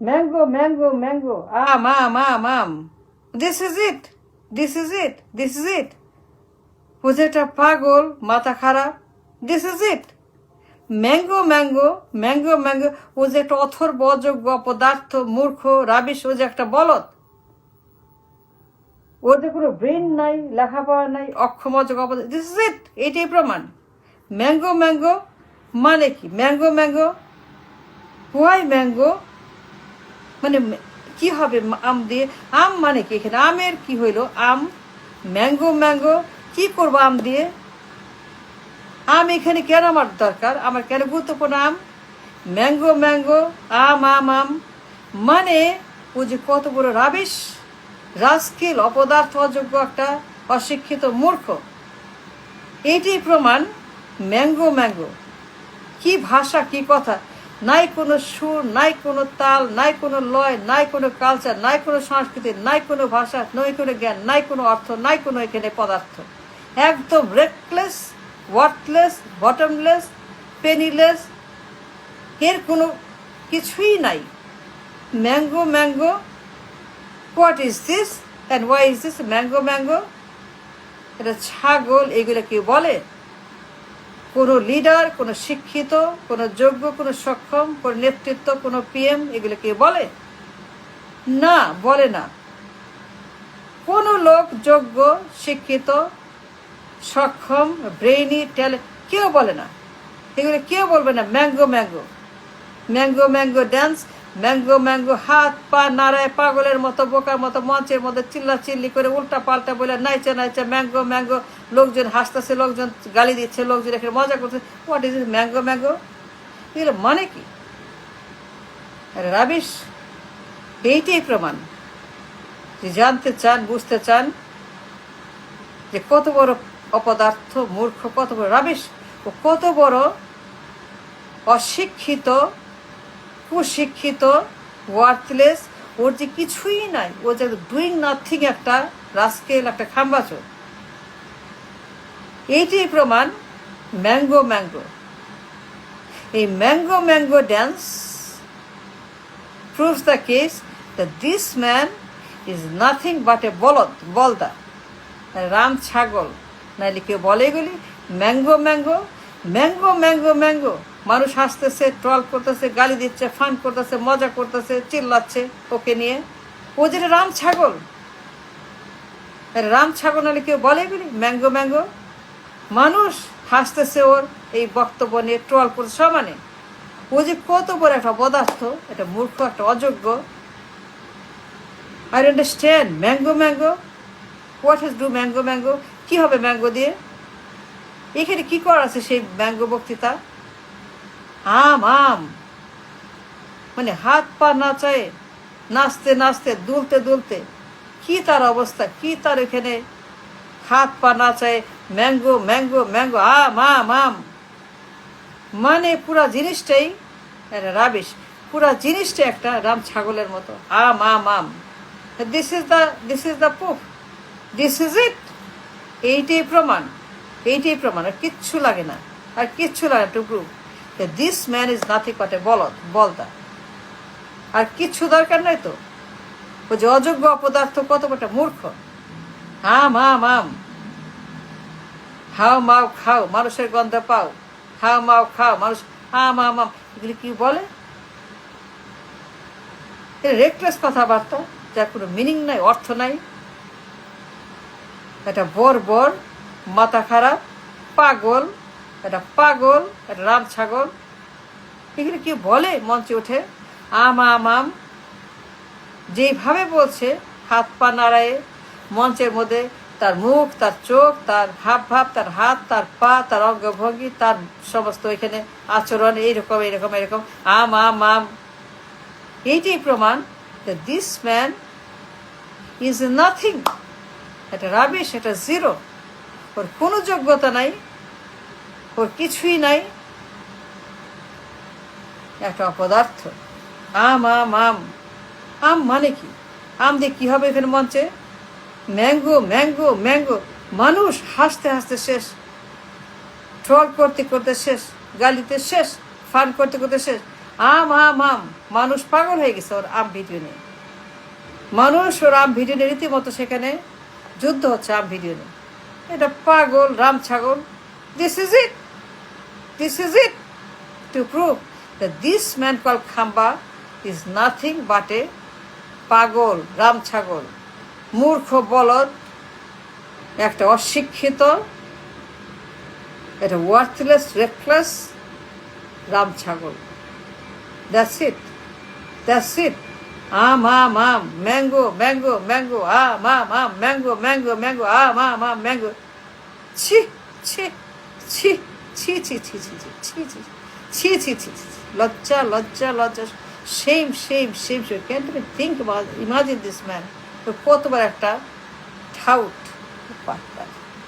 Mango, mango, mango. Am. This is it. This is it. This is it. Was it a pagol, mata খারাপ? This is it. Mango mango mango mango ও যে একটা অথর্ব অযোগ্য অপদার্থ মূর্খ rubbish, ও যে একটা বলদ, ওর যে কোনো ব্রেন নাই, লেখাপড়া নাই, অক্ষম অযোগ্য অপদার্থ। This is it. এইটাই প্রমাণ। ম্যাঙ্গো ম্যাঙ্গো মানে কি? ম্যাঙ্গো ম্যাঙ্গো, হোয়াই ম্যাঙ্গো মানে কি হবে আম দিয়ে? আম মানে কি? এখানে আমের কি হইল? আম। ম্যাঙ্গো ম্যাঙ্গো কি করবো আম দিয়ে? আম এখানে কেন আমার দরকার? আমার কেন গুরুত্বপূর্ণ আম? ম্যাঙ্গো ম্যাঙ্গো আম মানে ও যে কত বড় রাবিশ, রাস্কিল, অপদার্থ, অযোগ্য একটা অশিক্ষিত মূর্খ। এইটাই প্রমাণ। ম্যাঙ্গো ম্যাঙ্গো কি ভাষা, কি কথা! নাই কোনো সুর, নাই কোনো তাল, নাই কোনো লয়, নাই কোনো কালচার, নাই কোনো সংস্কৃতি, নাই কোনো ভাষা, নাই কোনো জ্ঞান, নাই কোনো অর্থ, নাই কোনো এখানে পদার্থ। একদম রেকলেস, ওয়ার্থলেস, বটমলেস, পেনিলেস, এর কোনো কিছুই নাই। Mango mango, what is this and why is this? Mango mango, এটা ছাগল। এগুলো কি বলে? কোনো লিডার, কোনো শিক্ষিত, কোনো যোগ্য, কোনো সক্ষম, কোনো নেতৃত্ব, কোনো পিএম এগুলো কি বলে? না, বলে না। কোনো লোক যোগ্য, শিক্ষিত, সক্ষম, ব্রেইনি, ট্যালেন্ট কেউ বলে না। এগুলো কেউ বলবে না mango mango. Mango mango dance, mango mango হাত পা নাড়ায় পাগলের মতো, বোকার মতো মঞ্চের মধ্যে চিল্লা চিল্লি করে উল্টা পাল্টা বলে নাইচে নাইচে ম্যাঙ্গো ম্যাঙ্গো। লোকজন হাসতেছে, লোকজন গালি দিচ্ছে, লোকজন এখানে মজা করছে। What is it? Mango mango এগুলো মানে কি? আরে রাবিশ। এইটাই প্রমাণ যে জানতে চান, বুঝতে চান যে কত বড় অপদার্থ, মূর্খ, কত বড় রাবিশ, ও কত বড় অশিক্ষিত, কুশিক্ষিত, ওয়ার্থলেস। ওর যে কিছুই নাই, ও যে ডুইং নাথিং একটা রাস্কেল, একটা খাম্বাচোর। এইটাই প্রমাণ। ম্যাঙ্গো ম্যাঙ্গো, এই mango mango dance proves the case that this man is nothing but a বলদা, রাম ছাগল। নাইলে কেউ বলে এগুলি mango mango mango mango mango. মানুষ হাসতেছে, ট্রল করতেছে, গালি দিচ্ছে, ফান করতেছে, মজা করতেছে, চিল্লাচ্ছে ওকে নিয়ে। ও যেটা রাম ছাগল। রাম ছাগল নাহলে কেউ বলে এগুলি ম্যাঙ্গো ম্যাঙ্গো। মানুষ হাসতেছে ওর এই বক্তব্য নিয়ে, ট্রল করছে সমানে। ও যে কত বড় একটা পদার্থ, একটা মূর্খ, একটা অযোগ্য। I understand mango mango. What is do mango mango? কি হবে ম্যাঙ্গো দিয়ে? এখানে কি করার আছে সেই ম্যাঙ্গো বক্তৃতা? আম মানে হাত পা নাচায়, নাচতে নাচতে, দুলতে দুলতে, কি তার অবস্থা, কি তার এখানে হাত পা নাচায়, ম্যাঙ্গো ম্যাঙ্গো ম্যাঙ্গো আম মানে পুরা জিনিসটাই রাবিশ। পুরা জিনিসটা একটা রাম ছাগলের মতো। Um this is the proof. This is it. এইটাই প্রমাণ। এইটাই প্রমাণ। আর কিচ্ছু লাগে না, আর কিচ্ছু লাগে to prove this man is nothing but a বলদা। আর কিচ্ছু দরকার নাই তো। ও যে অযোগ্য অপদার্থ, কত বড় মূর্খ। আম হাও মাও খাও, মানুষের গন্ধ পাও, হাও মাও খাও, মানুষ আম এগুলি কি বলে? রেকলেস কথাবার্তা, যার কোনো মিনিং নাই, অর্থ নাই। এটা বর মাথা খারাপ, পাগল, এটা পাগল, এটা রাম ছাগল। এগুলি কি বলে মঞ্চে উঠে? আম যেইভাবে বলছে, হাত পা নাড়ায় মঞ্চের মধ্যে, তার মুখ, তার চোখ, তার ভাব, তার হাত, তার পা, তার অঙ্গভঙ্গি, তার সমস্ত এখানে আচরণ এইরকম এরকম এরকম আম। এইটাই প্রমাণ দিস ম্যান ইজ নাথিং। এটা রাবিশ, এটা জিরো। ওর কোনো যোগ্যতা নাই, ওর কিছুই নাই, একটা অপদার্থ। আম মানে কি? আম দিয়ে কি হবে এখানে মঞ্চে? Mango mango mango. মানুষ হাসতে হাসতে শেষ, ট্রল করতে করতে শেষ, গালিতে শেষ, ফান করতে করতে শেষ। আম আম আম, মানুষ পাগল হয়ে গেছে ওর আম ভিডিও নিয়ে। মানুষ ওর আম ভিডিও নিয়ে রীতিমতো সেখানে যুদ্ধ হচ্ছে আম ভিডিও নিয়ে। এটা পাগল রাম ছাগল। This is it, this is it to prove that this man call খাম্বা ইজ নাথিং বাট এ পাগল রাম ছাগল, মূর্খ বলদ, একটা অশিক্ষিত, একটা ওয়ার্থলেস রেকলেস রাম ছাগল। That's it, that's it. আম আম আম, ম্যাঙ্গো ম্যাঙ্গো ম্যাঙ্গো, আম আম আম, ম্যাঙ্গো ম্যাঙ্গো ম্যাঙ্গো, আম আম আম, ম্যাঙ্গো। ছি ছি ছি ছি ছি ছি ছি ছি ছি ছি ছি ছি ছি ছি, লজ্জা লজ্জা লজ্জা, shame shame shame shame. Can't even think about, imagine this man. তো কতবার একটা ঠাউট